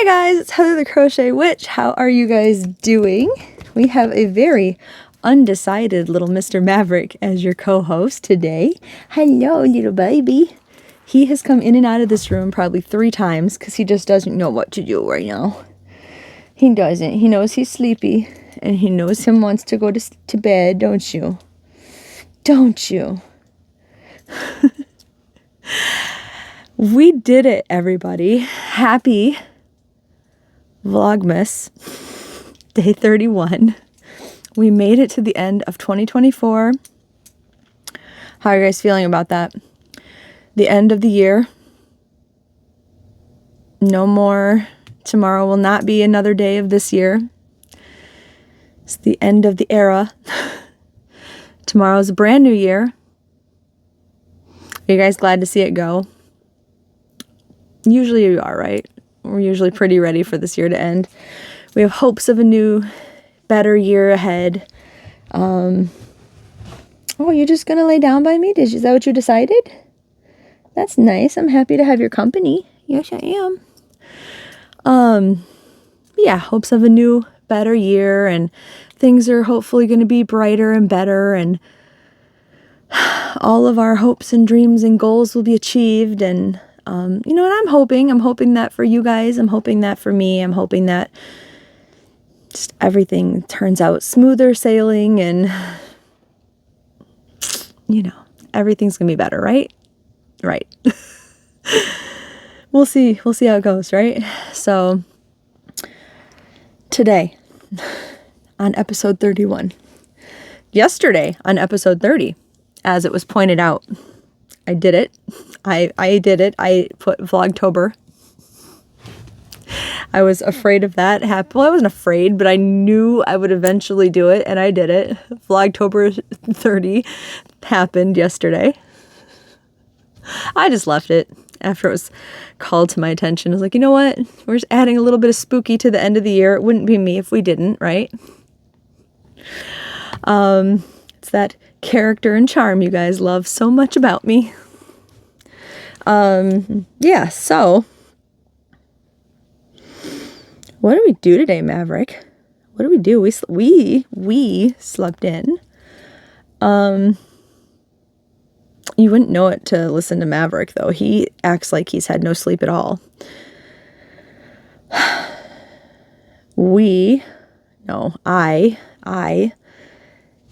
Hey guys, it's Heather the Crochet Witch. How are you guys doing? We have a very undecided little Mr. Maverick as your co-host today. Hello, little baby. He has come in and out of this room probably 3 times because he just doesn't know what to do right now. He doesn't. He knows he's sleepy and he knows he wants to go to bed, don't you? Don't you? We did it, everybody. Happy Vlogmas day 31. We made it to the end of 2024. How are you guys feeling about that? The end of the year. No more. Tomorrow will not be another day of this year. It's the end of the era. Tomorrow's a brand new year. Are you guys glad to see it go? Usually you are, right? We're usually pretty ready for this year to end. We have hopes of a new, better year ahead. Oh, you're just going to lay down by me? Is that what you decided? That's nice. I'm happy to have your company. Yes, I am. Yeah, hopes of a new, better year, and things are hopefully going to be brighter and better, and all of our hopes and dreams and goals will be achieved. And you know what I'm hoping? I'm hoping that for you guys. I'm hoping that for me. I'm hoping that just everything turns out smoother sailing, and you know, everything's gonna be better, right? Right. We'll see how it goes, right? So today on episode 31, yesterday on episode 30, as it was pointed out, I did it. I did it. I put Vlogtober. I was afraid of that happening. Well, I wasn't afraid, but I knew I would eventually do it, and I did it. Vlogtober 30 happened yesterday. I just left it after it was called to my attention. I was like, you know what? We're just adding a little bit of spooky to the end of the year. It wouldn't be me if we didn't, right? It's that character and charm you guys love so much about me. Yeah, so what did we do today, Maverick? What did we do? We slept in. You wouldn't know it to listen to Maverick, though. He acts like he's had no sleep at all. I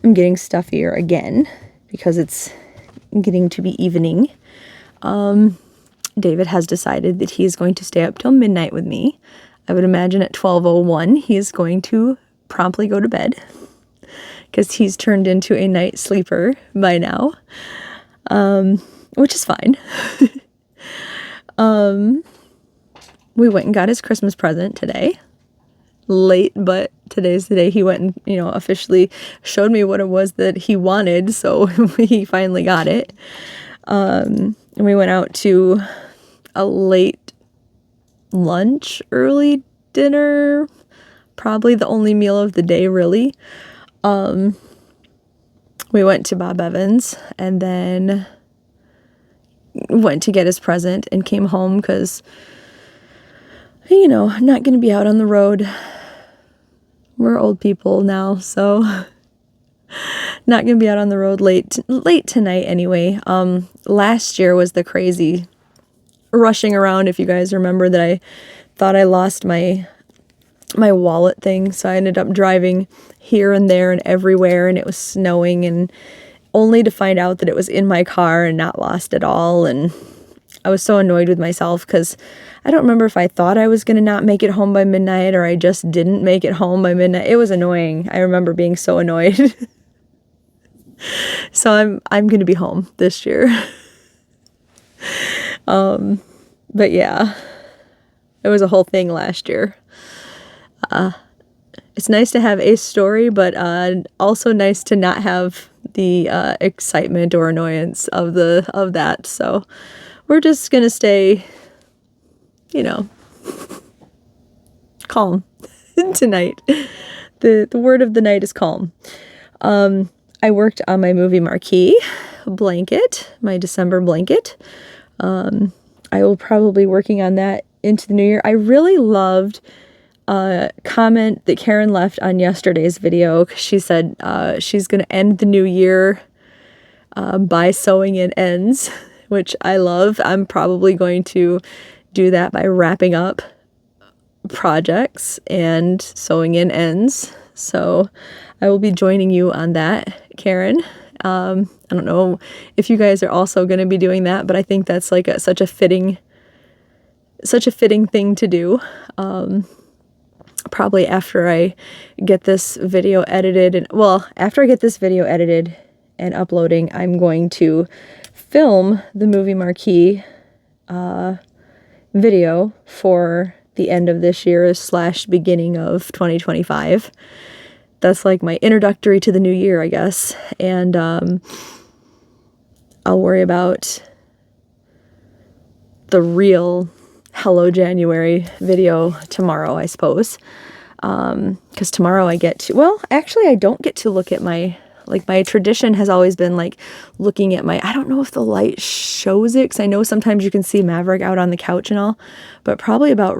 am getting stuffier again because it's getting to be evening. David has decided that he's going to stay up till midnight with me. I would imagine at 12:01 he's going to promptly go to bed because he's turned into a night sleeper by now, which is fine. We went and got his Christmas present today. Late, but today's the day he went and, you know, officially showed me what it was that he wanted, so he finally got it. And we went out to a late lunch, early dinner, probably the only meal of the day, really. We went to Bob Evans and then went to get his present and came home because, you know, not going to be out on the road. We're old people now, so not going to be out on the road late tonight anyway. Last year was the crazy rushing around, if you guys remember, that I thought I lost my wallet thing, so I ended up driving here and there and everywhere, and it was snowing, and only to find out that it was in my car and not lost at all. And I was so annoyed with myself because I don't remember if I thought I was going to not make it home by midnight or I just didn't make it home by midnight. It was annoying. I remember being so annoyed. So I'm going to be home this year. But yeah, it was a whole thing last year. It's nice to have a story, but also nice to not have the excitement or annoyance of that. So we're just gonna stay, you know, calm tonight. The word of the night is calm. I worked on my movie marquee blanket, my December blanket. I will probably be working on that into the new year. I really loved a comment that Karen left on yesterday's video. She said she's going to end the new year by sewing in ends, which I love. I'm probably going to do that by wrapping up projects and sewing in ends. So I will be joining you on that, Karen. I don't know if you guys are also going to be doing that, but I think that's like such a fitting thing to do. Probably after I get this video edited and uploading, I'm going to film the movie marquee video for the end of this year / beginning of 2025. That's like my introductory to the new year, I guess. And I'll worry about the real Hello January video tomorrow, I suppose. Because tomorrow I get to, well, actually I don't get to look at my tradition has always been like looking at I don't know if the light shows it, because I know sometimes you can see Maverick out on the couch and all, but probably about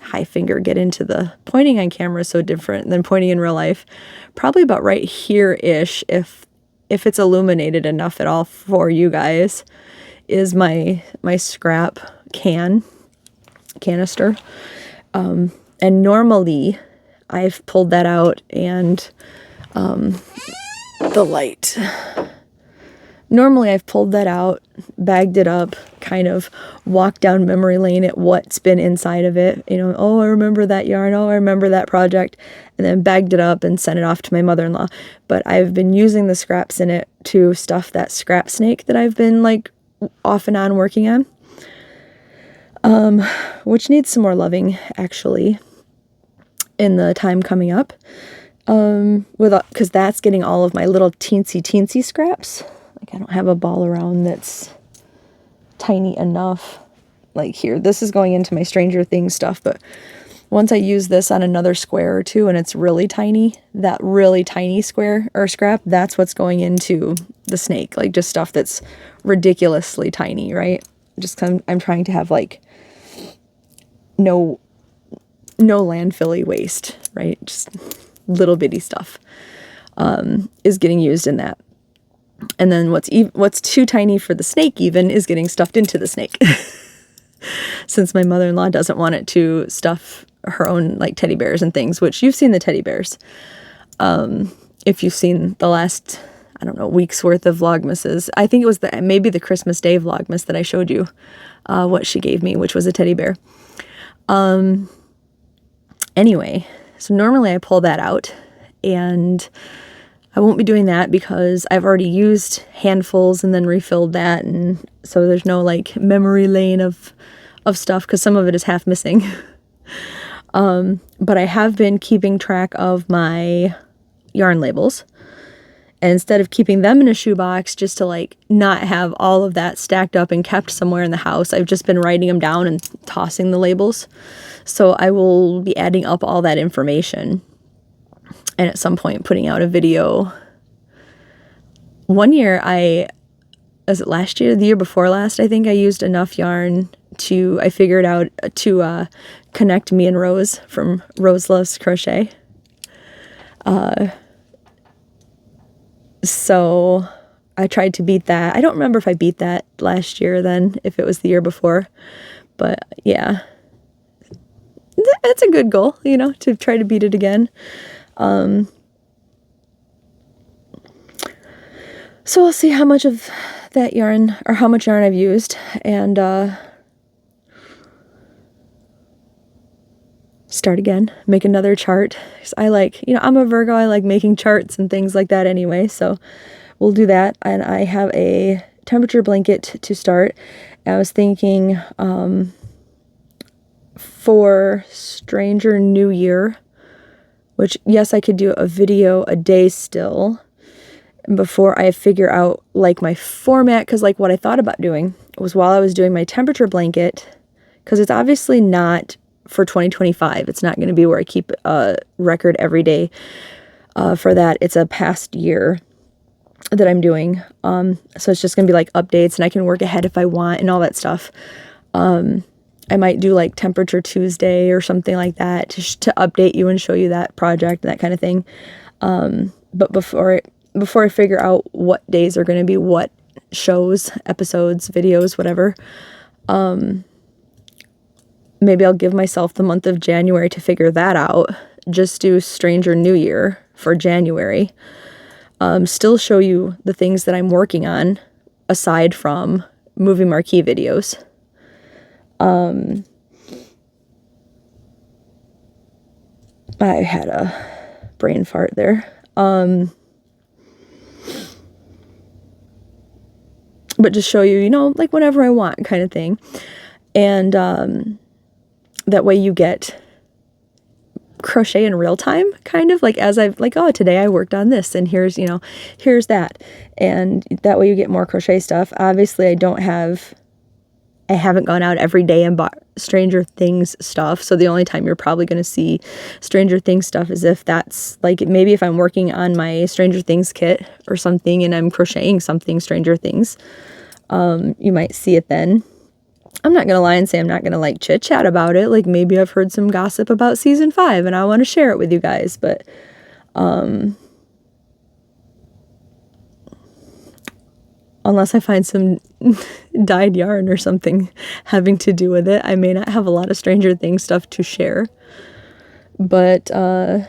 high finger, get into the pointing on camera is so different than pointing in real life. Probably about right here-ish, if it's illuminated enough at all for you guys, is my scrap canister. And normally I've pulled that out and the light. Normally I've pulled that out, bagged it up, kind of walked down memory lane at what's been inside of it. You know, oh, I remember that yarn. Oh, I remember that project. And then bagged it up and sent it off to my mother-in-law. But I've been using the scraps in it to stuff that scrap snake that I've been like off and on working on. Which needs some more loving, actually, in the time coming up. Because that's getting all of my little teensy scraps. Like, I don't have a ball around that's tiny enough. Like here, this is going into my Stranger Things stuff, but once I use this on another square or two and it's really tiny, that really tiny square or scrap, that's what's going into the snake. Like just stuff that's ridiculously tiny, right? Just I'm trying to have like no landfill-y waste, right? Just little bitty stuff is getting used in that. And then what's too tiny for the snake even is getting stuffed into the snake. Since my mother-in-law doesn't want it to stuff her own like teddy bears and things, which you've seen the teddy bears. If you've seen the last, I don't know, week's worth of Vlogmases. I think it was maybe the Christmas Day Vlogmas that I showed you what she gave me, which was a teddy bear. Anyway, so normally I pull that out, and I won't be doing that because I've already used handfuls and then refilled that, and so there's no like memory lane of stuff because some of it is half missing. But I have been keeping track of my yarn labels, and instead of keeping them in a shoebox just to like not have all of that stacked up and kept somewhere in the house, I've just been writing them down and tossing the labels. So I will be adding up all that information and at some point putting out a video. One year was it last year? The year before last, I think I used enough yarn I figured out to connect me and Rose from Rose Loves Crochet. So I tried to beat that. I don't remember if I beat that last year then, if it was the year before. But yeah, that's a good goal, you know, to try to beat it again. So we'll see how much of that yarn, or how much yarn I've used, and start again, make another chart. 'Cause I like, you know, I'm a Virgo, I like making charts and things like that anyway, so we'll do that. And I have a temperature blanket to start. I was thinking for Stranger New Year, which, yes, I could do a video a day still before I figure out like my format, because like what I thought about doing was, while I was doing my temperature blanket, because it's obviously not for 2025, it's not going to be where I keep a record every day for that. It's a past year that I'm doing, so it's just going to be like updates, and I can work ahead if I want and all that stuff. I might do like Temperature Tuesday or something like that to update you and show you that project and that kind of thing. But before I figure out what days are going to be what shows, episodes, videos, whatever, maybe I'll give myself the month of January to figure that out. Just do Stranger New Year for January. Still show you the things that I'm working on aside from movie marquee videos. I had a brain fart there. But just show you, like whenever I want kind of thing. And that way you get crochet in real time, kind of like as I've like, oh, today I worked on this and here's that. And that way you get more crochet stuff. Obviously I haven't gone out every day and bought Stranger Things stuff. So the only time you're probably going to see Stranger Things stuff is if that's like, maybe if I'm working on my Stranger Things kit or something and I'm crocheting something Stranger Things, you might see it then. I'm not going to lie and say I'm not going to like chit chat about it. Like maybe I've heard some gossip about season 5 and I want to share it with you guys, but, unless I find some dyed yarn or something having to do with it, I may not have a lot of Stranger Things stuff to share. But yeah,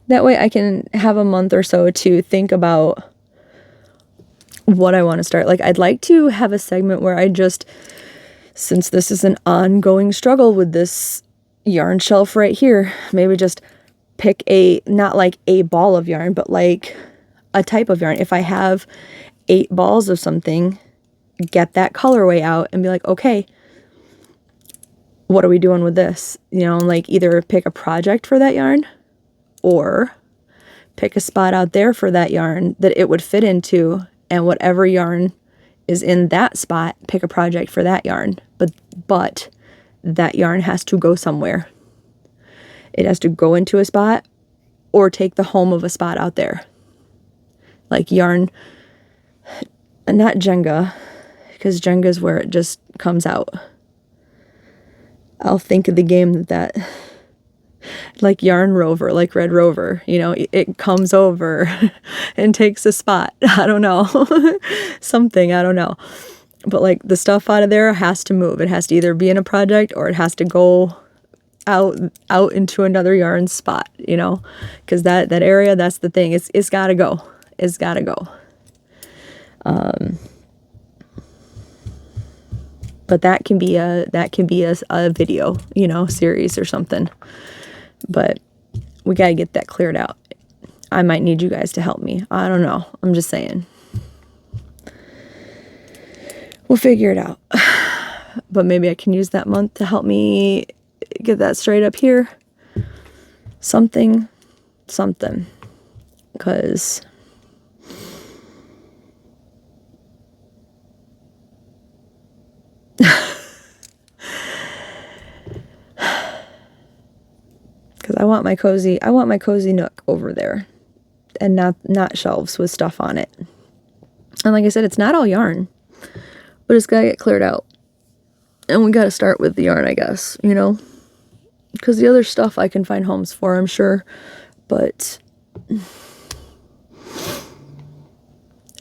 that way I can have a month or so to think about what I want to start. Like I'd like to have a segment where I just, since this is an ongoing struggle with this yarn shelf right here, maybe just pick not like a ball of yarn, but like a type of yarn. If I have 8 balls of something, get that colorway out and be like, okay, what are we doing with this? Like either pick a project for that yarn or pick a spot out there for that yarn that it would fit into, and whatever yarn is in that spot, pick a project for that yarn. But that yarn has to go somewhere. It has to go into a spot or take the home of a spot out there. Like yarn, not Jenga, because Jenga is where it just comes out. I'll think of the game that like Yarn Rover, like Red Rover, it comes over and takes a spot. I don't know. Something, I don't know. But like the stuff out of there has to move. It has to either be in a project or it has to go out into another yarn spot, because that area, that's the thing. It's got to go. It's got to go. But that can be a video, series or something. But we got to get that cleared out. I might need you guys to help me. I don't know. I'm just saying. We'll figure it out. But maybe I can use that month to help me get that straight up here. Something. Because I want my cozy nook over there and not shelves with stuff on it. And like I said, it's not all yarn, but it's got to get cleared out. And we got to start with the yarn, I guess, because the other stuff I can find homes for, I'm sure, but,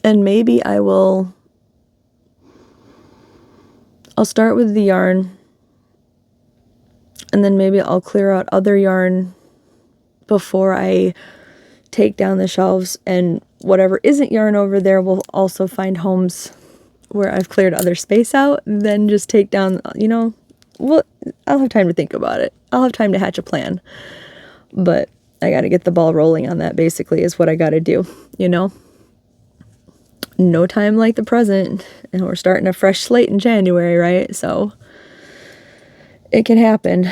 and maybe I'll start with the yarn, and then maybe I'll clear out other yarn before I take down the shelves, and whatever isn't yarn over there will also find homes where I've cleared other space out, and then just take down, well, I'll have time to think about it. I'll have time to hatch a plan. But I got to get the ball rolling on that, basically, is what I got to do, No time like the present, and we're starting a fresh slate in January, right? So it can happen.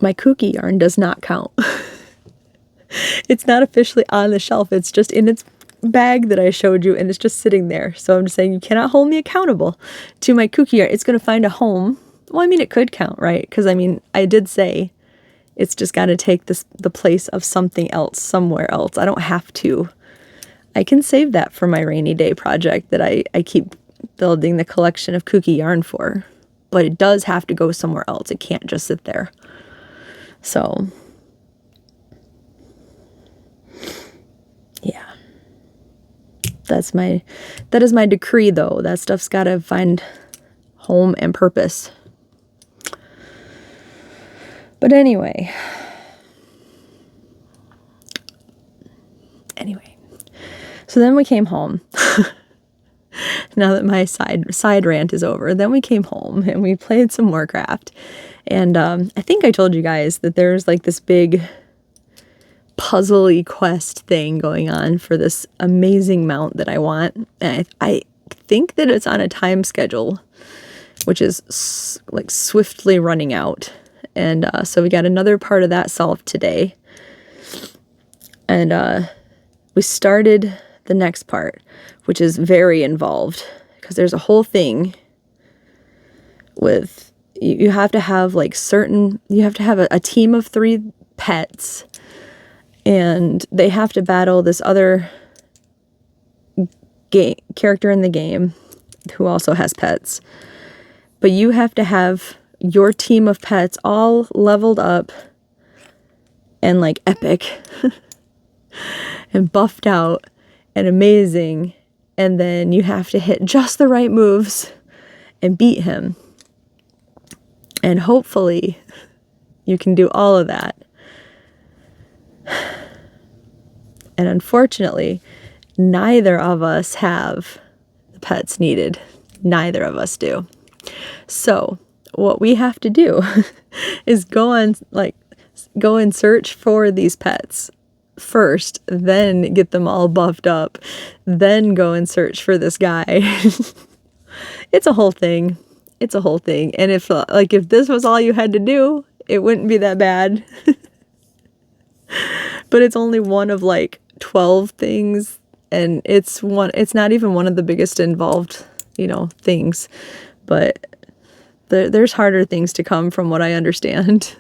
My kooky yarn does not count. It's not officially on the shelf. It's just in its bag that I showed you, and it's just sitting there. So I'm just saying you cannot hold me accountable to my kooky yarn. It's going to find a home. Well, I mean, it could count, right? Because, I mean, I did say It's just got to take the place of something else somewhere else. I don't have to. I can save that for my rainy day project that I keep building the collection of kooky yarn for. But it does have to go somewhere else. It can't just sit there. So, yeah. That is my decree, though. That stuff's got to find home and purpose. But anyway. So then we came home. Now that my side rant is over, then we came home and we played some Warcraft. And I think I told you guys that there's like this big puzzle-y quest thing going on for this amazing mount that I want. And I think that it's on a time schedule, which is like swiftly running out. And so we got another part of that solved today. And we started the next part, which is very involved because there's a whole thing with you have to have like you have to have a team of 3 pets, and they have to battle this other character in the game who also has pets. But you have to have your team of pets all leveled up and like epic and buffed out and amazing, and then you have to hit just the right moves and beat him. And hopefully you can do all of that. And unfortunately, neither of us have the pets needed. Neither of us do. So what we have to do is go and search for these pets first, then get them all buffed up, then go and search for this guy. It's a whole thing. It's a whole thing. And if this was all you had to do, it wouldn't be that bad. But it's only one of like 12 things, and it's not even one of the biggest involved, things. But there's harder things to come from what I understand.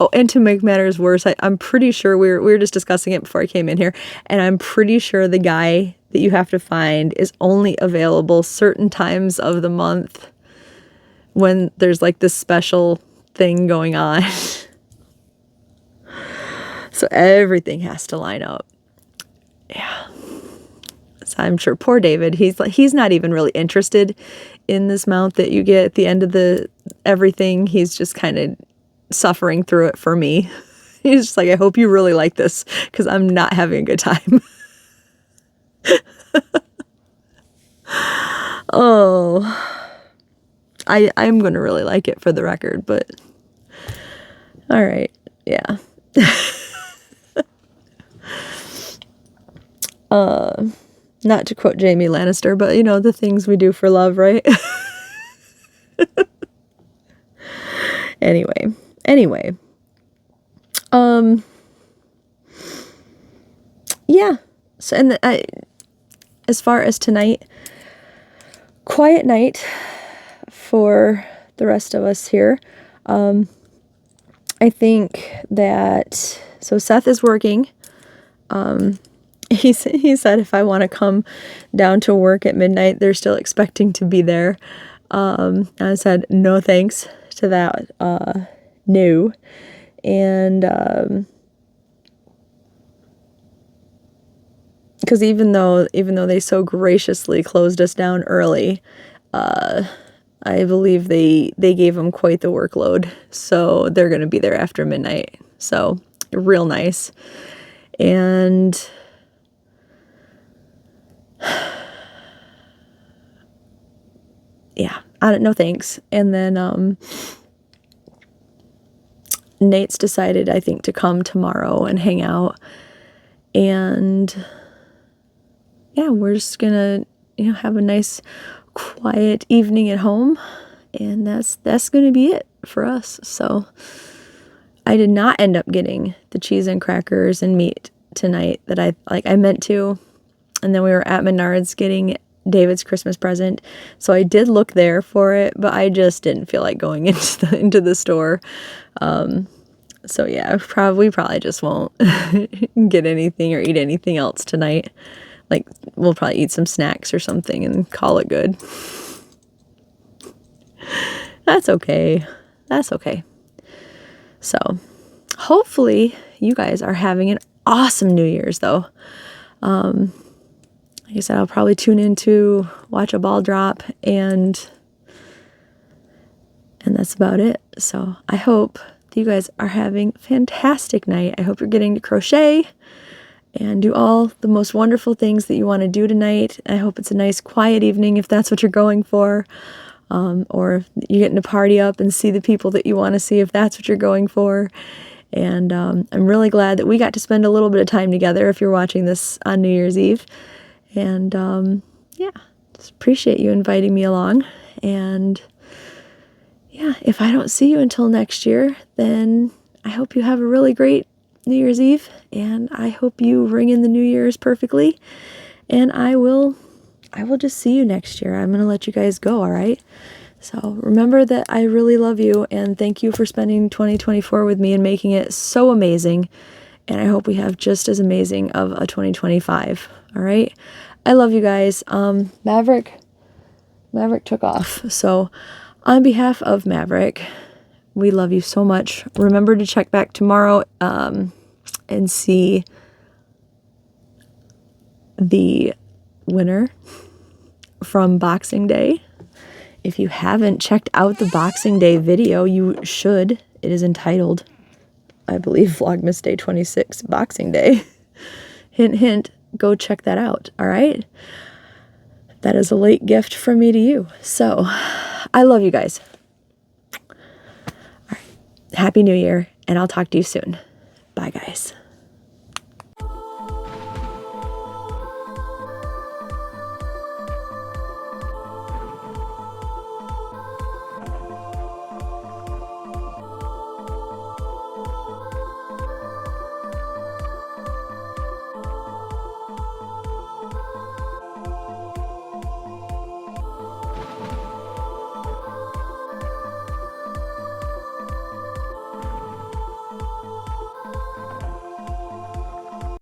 Oh, and to make matters worse, I'm pretty sure we were just discussing it before I came in here, and I'm pretty sure the guy that you have to find is only available certain times of the month when there's like this special thing going on. So everything has to line up. Yeah. So I'm sure poor David, he's not even really interested in this mount that you get at the end of everything. He's just kind of suffering through it for me. He's just like, I hope you really like this because I'm not having a good time. Oh, I'm going to really like it for the record, but all right. Yeah. Not to quote Jamie Lannister, but the things we do for love, right? Anyway. Yeah. So, and as far as tonight, quiet night for the rest of us here. I think that, so Seth is working. He said if I want to come down to work at midnight, they're still expecting to be there. I said, no thanks to that. No. And, because even though they so graciously closed us down early, I believe they gave them quite the workload. So they're going to be there after midnight. So real nice. And yeah, I don't know, thanks. And then Nate's decided, I think, to come tomorrow and hang out. And yeah, we're just gonna, have a nice quiet evening at home, and that's gonna be it for us. So I did not end up getting the cheese and crackers and meat tonight that I meant to. And then we were at Menards getting David's Christmas present. So I did look there for it, but I just didn't feel like going into the store. So yeah, we probably just won't get anything or eat anything else tonight. Like, we'll probably eat some snacks or something and call it good. That's okay. That's okay. So, hopefully you guys are having an awesome New Year's, though. Like I said, I'll probably tune in to watch a ball drop, and that's about it. So, I hope that you guys are having a fantastic night. I hope you're getting to crochet and do all the most wonderful things that you want to do tonight. I hope it's a nice quiet evening if that's what you're going for, or you're getting to party up and see the people that you want to see if that's what you're going for. And I'm really glad that we got to spend a little bit of time together if you're watching this on New Year's Eve. And yeah, just appreciate you inviting me along. And yeah, if I don't see you until next year, then I hope you have a really great New Year's Eve, and I hope you ring in the New Year's perfectly, and I will just see you next year. I'm going to let you guys go, all right? So remember that I really love you, and thank you for spending 2024 with me and making it so amazing, and I hope we have just as amazing of a 2025, all right? I love you guys. Maverick took off, so on behalf of Maverick, we love you so much. Remember to check back tomorrow and see the winner from Boxing Day. If you haven't checked out the Boxing Day video, you should. It is entitled, I believe, Vlogmas Day 26, Boxing Day. Hint, hint, go check that out, all right? That is a late gift from me to you. So, I love you guys. Happy New Year, and I'll talk to you soon. Bye, guys.